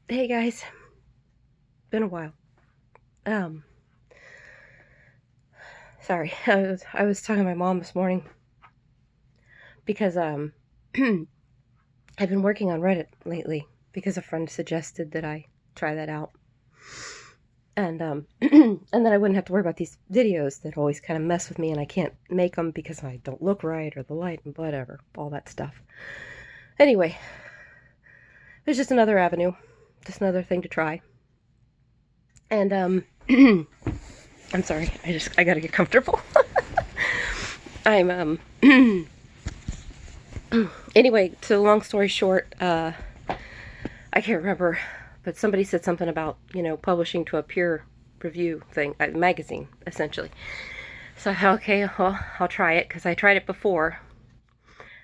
Hey guys, been a while. Um, Sorry, I was talking to my mom this morning because I've been working on Reddit lately because a friend suggested that I try that out, and and then I wouldn't have to worry about these videos that always kind of mess with me, and I can't make them because I don't look right or the light and whatever, all that stuff. Anyway, there's just another avenue, just another thing to try, and I'm sorry, I gotta get comfortable. I'm Anyway, to long story short, I can't remember, but somebody said something about, publishing to a peer review thing, a magazine, essentially. So I thought, okay, well, I'll try it, because I tried it before,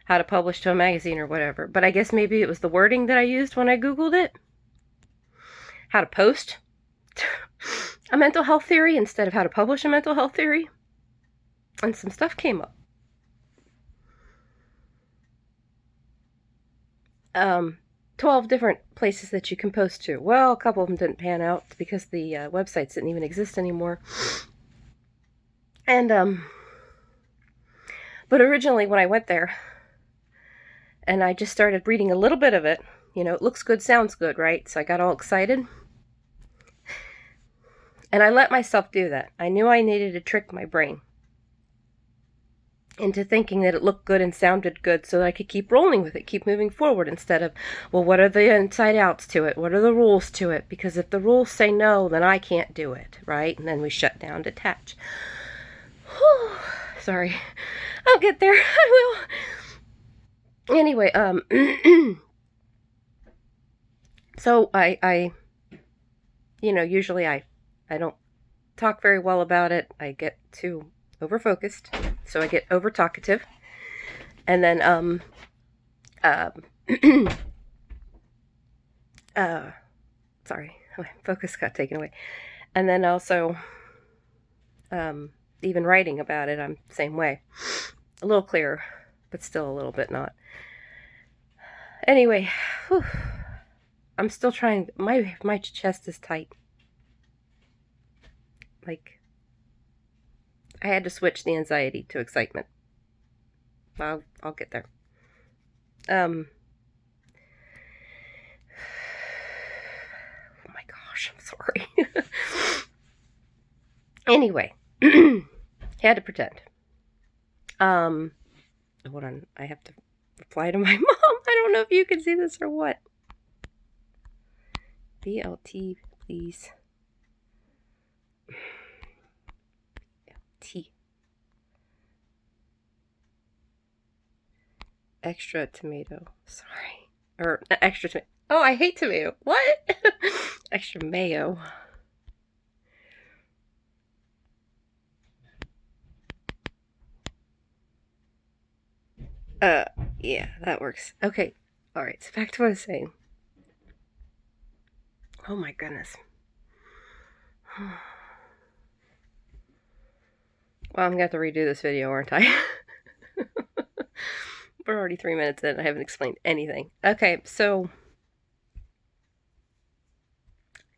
how to publish to a magazine or whatever. But I guess maybe it was the wording that I used when I Googled it. How to post a mental health theory instead of how to publish a mental health theory. And some stuff came up. 12 different places that you can post to. Well, a couple of them didn't pan out because the websites didn't even exist anymore. And, but originally when I went there and I just started reading a little bit of it, it looks good, sounds good, right? So I got all excited. And I let myself do that. I knew I needed to trick my brain into thinking that it looked good and sounded good so that I could keep rolling with it, keep moving forward, instead of, well, what are the inside outs to it? What are the rules to it? Because if the rules say no, then I can't do it, right? And then we shut down, detach. Whew. Sorry. I'll get there. I will. Anyway, so I usually I don't talk very well about it. I get too over focused, so I get over talkative, and then sorry, focus got taken away, and then also even writing about it, I'm the same way, a little clearer, but still a little bit not. Anyway, whew, I'm still trying. My chest is tight. Like, I had to switch the anxiety to excitement. I'll get there. Oh my gosh, I'm sorry. Anyway, had to pretend. Hold on, I have to reply to my mom. I don't know if you can see this or what. BLT, please. T. Extra tomato. Sorry. Or extra tomato. Oh, I hate tomato. What? Extra mayo. Yeah, that works. Okay. All right. So back to what I was saying. Oh my goodness. Well, I'm gonna have to redo this video, aren't I? We're already 3 minutes in. I haven't explained anything. Okay, so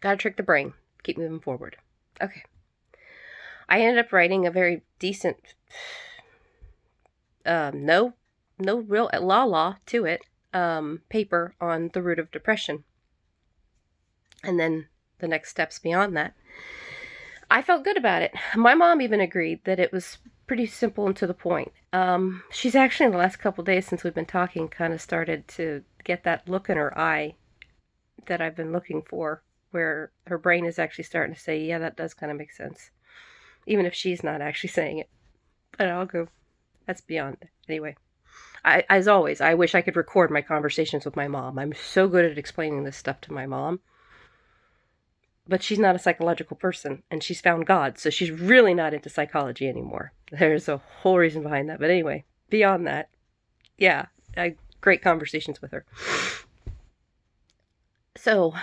gotta trick the brain. Keep moving forward. Okay. I ended up writing a very decent, no real la to it, paper on the root of depression. And then the next steps beyond that. I felt good about it. My mom even agreed that it was pretty simple and to the point. She's actually, in the last couple days since we've been talking, kind of started to get that look in her eye that I've been looking for, where her brain is actually starting to say, yeah, that does kind of make sense. Even if she's not actually saying it. But I'll go, that's beyond it. Anyway, as always, I wish I could record my conversations with my mom. I'm so good at explaining this stuff to my mom. But she's not a psychological person, and she's found God, so she's really not into psychology anymore. There's a whole reason behind that. But anyway, beyond that, yeah, great conversations with her. So,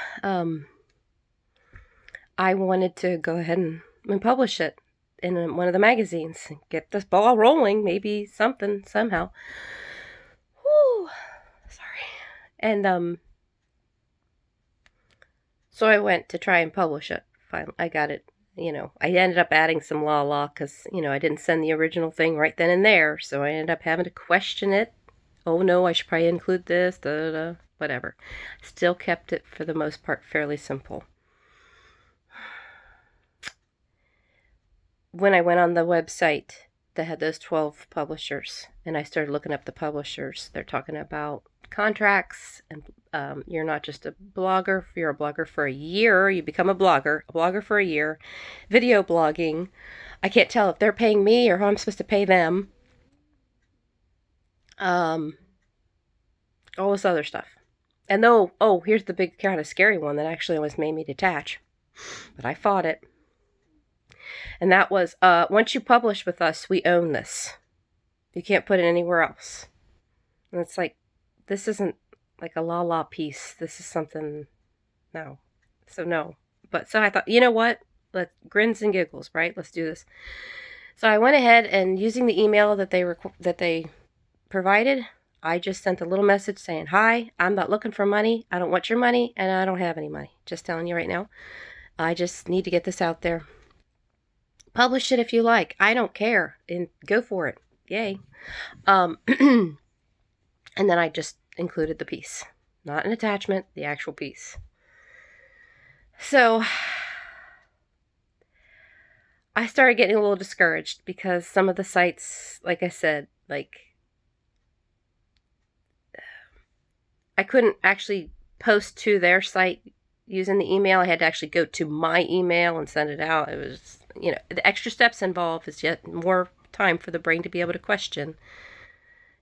I wanted to go ahead and publish it in one of the magazines and get this ball rolling, maybe something, somehow. Whew, sorry. And, So I went to try and publish it. Finally, I got it. I ended up adding some la because, I didn't send the original thing right then and there. So I ended up having to question it. Oh no, I should probably include this, whatever. Still kept it, for the most part, fairly simple. When I went on the website that had those 12 publishers, and I started looking up the publishers, they're talking about contracts, and you're not just a blogger. You're a blogger for a year. You become a blogger for a year. Video blogging. I can't tell if they're paying me or how I'm supposed to pay them. All this other stuff. And here's the big kind of scary one that actually almost made me detach. But I fought it. And that was, once you publish with us, we own this. You can't put it anywhere else. And it's like, this isn't like a la piece. This is something, no. So no. But so I thought, you know what? Let's grins and giggles, right? Let's do this. So I went ahead and, using the email that they provided, I just sent a little message saying, hi, I'm not looking for money. I don't want your money, and I don't have any money. Just telling you right now. I just need to get this out there. Publish it if you like. I don't care. And go for it. Yay. And then I just included the piece. Not an attachment, the actual piece. So I started getting a little discouraged because some of the sites, like I said, I couldn't actually post to their site using the email. I had to actually go to my email and send it out. It was, the extra steps involved is yet more time for the brain to be able to question.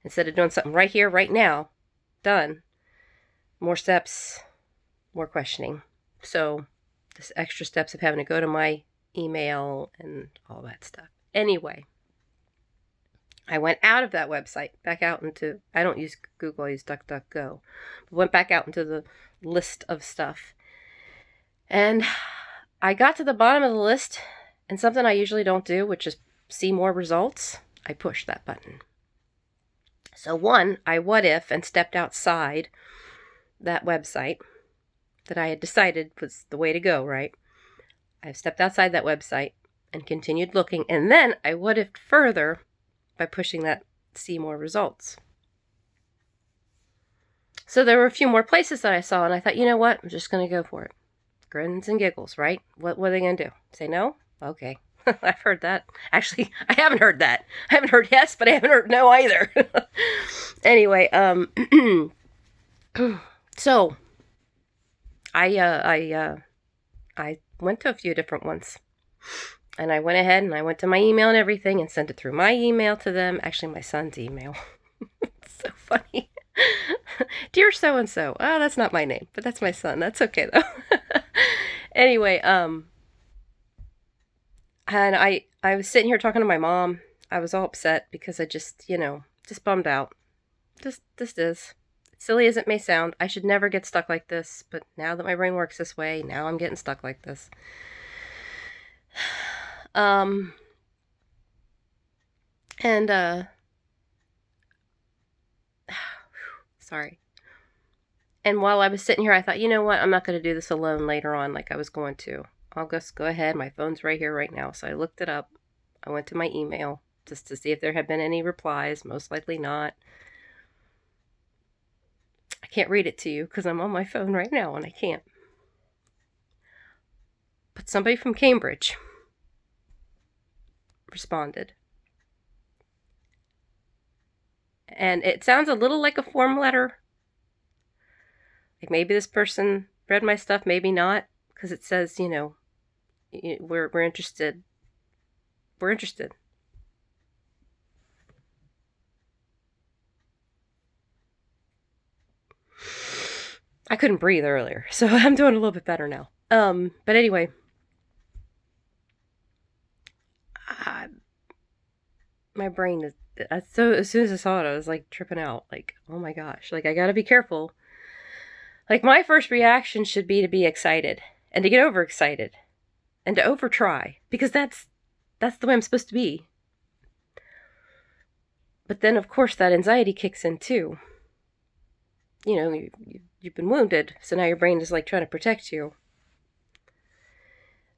Instead of doing something right here, right now, done. More steps, more questioning. So, this extra steps of having to go to my email and all that stuff. Anyway, I went out of that website, back out into, I don't use Google, I use DuckDuckGo. But went back out into the list of stuff. And I got to the bottom of the list, and something I usually don't do, which is see more results, I pushed that button. So one, I what if and stepped outside that website that I had decided was the way to go, right? I stepped outside that website and continued looking, and then I what ifed further by pushing that see more results. So there were a few more places that I saw, and I thought, you know what? I'm just going to go for it. Grins and giggles, right? What are they going to do? Say no? Okay. I've heard that. Actually, I haven't heard that. I haven't heard yes, but I haven't heard no either. Anyway, so I went to a few different ones. And I went ahead and I went to my email and everything and sent it through my email to them. Actually, my son's email. It's so funny. Dear so-and-so. Oh, that's not my name, but that's my son. That's okay, though. Anyway, and I was sitting here talking to my mom. I was all upset because I just, just bummed out. This is. Silly as it may sound, I should never get stuck like this, but now that my brain works this way, now I'm getting stuck like this. Sorry. And while I was sitting here, I thought, you know what? I'm not going to do this alone later on like I was going to. I'll just go ahead. My phone's right here right now. So I looked it up. I went to my email just to see if there had been any replies. Most likely not. I can't read it to you because I'm on my phone right now and I can't. But somebody from Cambridge responded. And it sounds a little like a form letter. Like maybe this person read my stuff, maybe not, because it says, we're interested. We're interested. I couldn't breathe earlier, so I'm doing a little bit better now. But anyway, my brain is, so as soon as I saw it, I was like tripping out. Like, oh my gosh, like I gotta be careful. Like my first reaction should be to be excited and to get overexcited and to overtry because that's the way I'm supposed to be. But then of course that anxiety kicks in too. You've been wounded, so now your brain is like trying to protect you.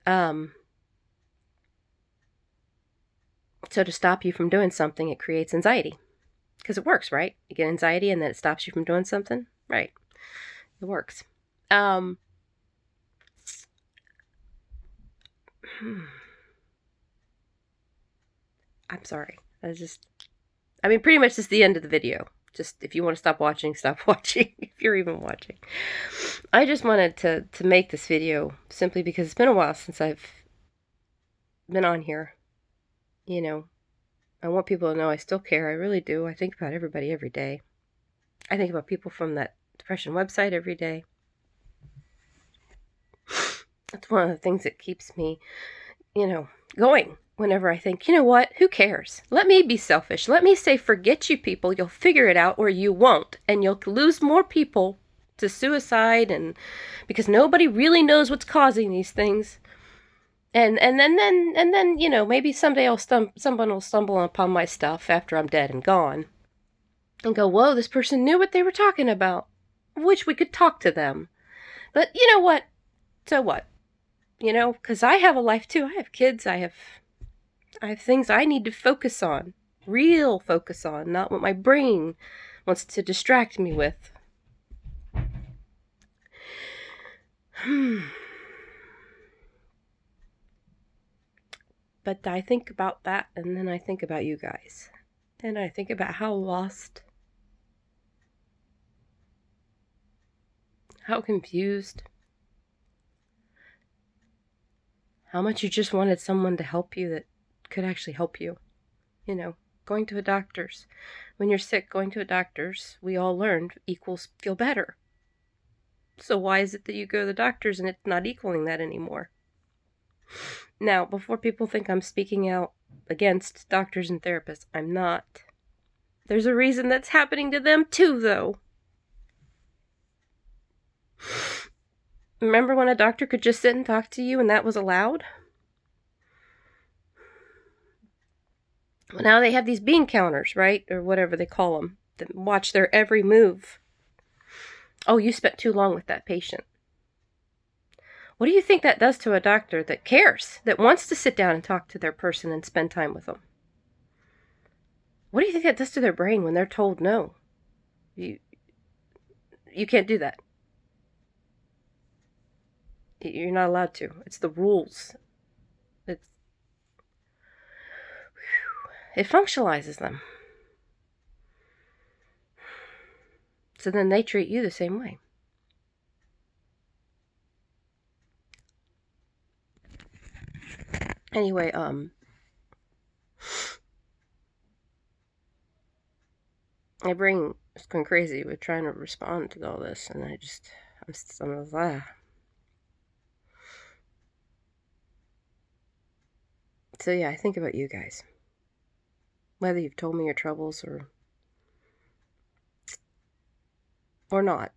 So to stop you from doing something, it creates anxiety. Because it works, right? You get anxiety and then it stops you from doing something. Right. It works. I'm sorry. Pretty much this is the end of the video. Just if you want to stop watching, stop watching. If you're even watching. I just wanted to make this video simply because it's been a while since I've been on here. You know, I want people to know I still care. I really do. I think about everybody every day. I think about people from that depression website every day. That's one of the things that keeps me, going. Whenever I think, you know what, who cares? Let me be selfish. Let me say, forget you people. You'll figure it out or you won't. And you'll lose more people to suicide, and because nobody really knows what's causing these things. And then maybe someday someone will stumble upon my stuff after I'm dead and gone and go, whoa, this person knew what they were talking about. Wish we could talk to them. But you know what? So what? Because I have a life too. I have kids. I have things I need to focus on. Real focus on, not what my brain wants to distract me with. But I think about that, and then I think about you guys. And I think about how lost, how confused, how much you just wanted someone to help you that could actually help you. Going to a doctor's. When you're sick, going to a doctor's, we all learned, equals feel better. So why is it that you go to the doctor's and it's not equaling that anymore? Now, before people think I'm speaking out against doctors and therapists, I'm not. There's a reason that's happening to them too, though. Remember when a doctor could just sit and talk to you and that was allowed? Well, now they have these bean counters, right? Or whatever they call them, that watch their every move. Oh, you spent too long with that patient. What do you think that does to a doctor that cares, that wants to sit down and talk to their person and spend time with them? What do you think that does to their brain when they're told no? You can't do that. You're not allowed to. It's the rules. It functionalizes them. So then they treat you the same way. Anyway, my brain is going crazy with trying to respond to all this, and I'm So yeah, I think about you guys. Whether you've told me your troubles or not,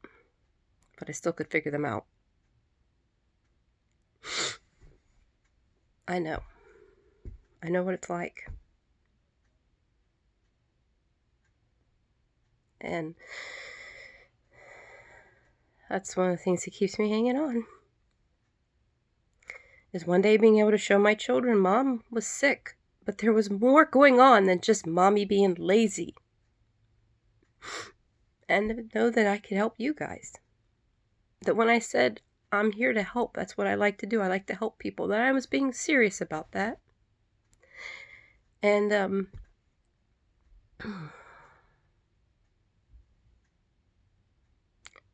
but I still could figure them out. I know what it's like. And that's one of the things that keeps me hanging on. Is one day being able to show my children Mom was sick, but there was more going on than just Mommy being lazy. And know that I could help you guys. That when I said I'm here to help, that's what I like to do. I like to help people. That I was being serious about that. And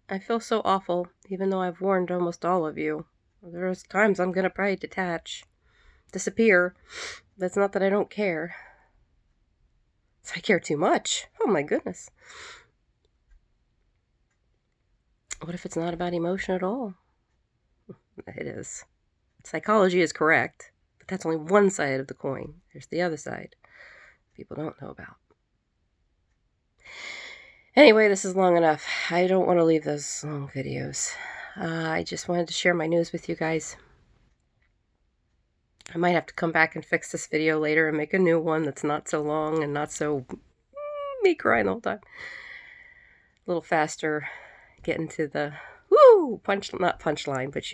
I feel so awful, even though I've warned almost all of you. There's times I'm gonna probably disappear. That's not that I don't care. It's I care too much. Oh my goodness. What if it's not about emotion at all? It is. Psychology is correct, but that's only one side of the coin. There's the other side people don't know about. Anyway, this is long enough. I don't want to leave those long videos. I just wanted to share my news with you guys. I might have to come back and fix this video later and make a new one that's not so long and not so me crying the whole time. A little faster, getting to the not punchline, but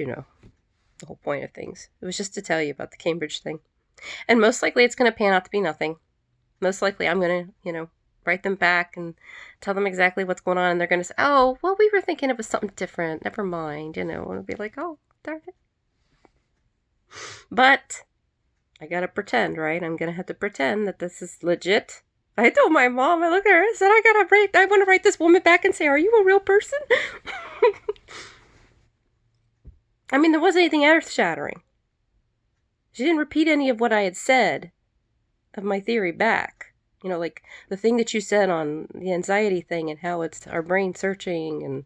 the whole point of things. It was just to tell you about the Cambridge thing. And most likely it's going to pan out to be nothing. Most likely I'm going to, write them back and tell them exactly what's going on. And they're going to say, oh, well, we were thinking it was something different. Never mind, And I'll be like, oh, darn it. But I got to pretend, right? I'm going to have to pretend that this is legit. I told my mom, I looked at her, I said, I want to write this woman back and say, are you a real person? I mean, there wasn't anything earth-shattering. She didn't repeat any of what I had said of my theory back. Like the thing that you said on the anxiety thing and how it's our brain searching and,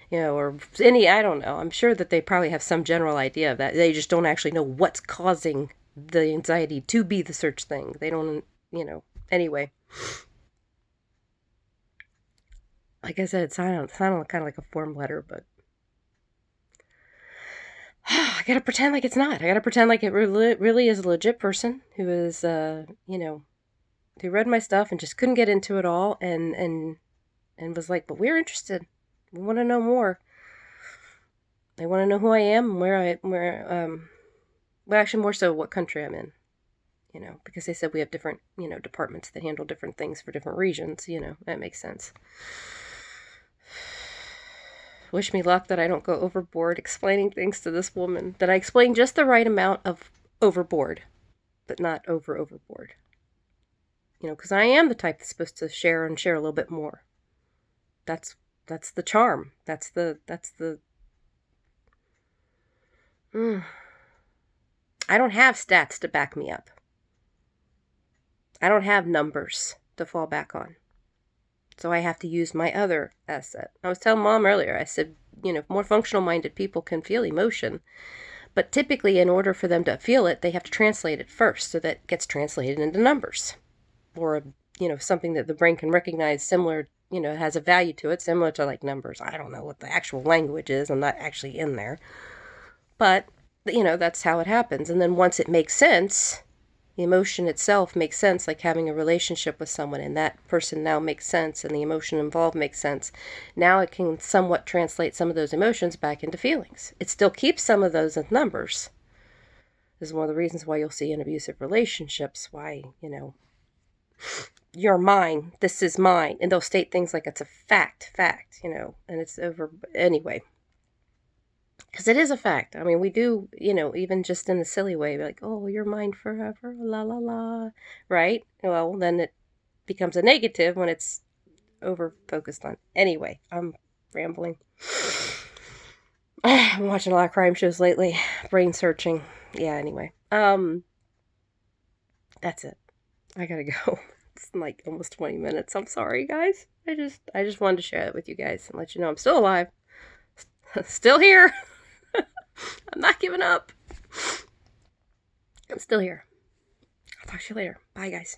or I don't know. I'm sure that they probably have some general idea of that. They just don't actually know what's causing the anxiety to be the search thing. They don't, anyway. Like I said, it sounded kind of like a form letter, but I gotta pretend like it's not. I gotta pretend like it really is a legit person who is, who read my stuff and just couldn't get into it all and was like, but we're interested. We want to know more. They want to know who I am, well, actually more so what country I'm in, because they said we have different, departments that handle different things for different regions, that makes sense. Wish me luck that I don't go overboard explaining things to this woman, that I explain just the right amount of overboard, but not overboard. Because I am the type that's supposed to share a little bit more. That's the charm. That's the I don't have stats to back me up. I don't have numbers to fall back on. So I have to use my other asset. I was telling Mom earlier, I said, more functional-minded people can feel emotion. But typically, in order for them to feel it, they have to translate it first, so that it gets translated into numbers. Or, something that the brain can recognize similar, has a value to it, similar to like numbers. I don't know what the actual language is. I'm not actually in there. But, that's how it happens. And then once it makes sense, the emotion itself makes sense, like having a relationship with someone, and that person now makes sense, and the emotion involved makes sense. Now it can somewhat translate some of those emotions back into feelings. It still keeps some of those as numbers. This is one of the reasons why you'll see in abusive relationships, why, you're mine, this is mine, and they'll state things like it's a fact, and it's over, anyway. Because it is a fact. I mean, we do, even just in a silly way, like, oh, you're mine forever, la la la, right? Well, then it becomes a negative when it's over focused on. Anyway, I'm rambling. I'm watching a lot of crime shows lately. Brain searching. Yeah, anyway. That's it. I gotta go. It's like almost 20 minutes. I'm sorry, guys. I just wanted to share that with you guys and let you know I'm still alive. Still here. I'm not giving up. I'm still here. I'll talk to you later. Bye, guys.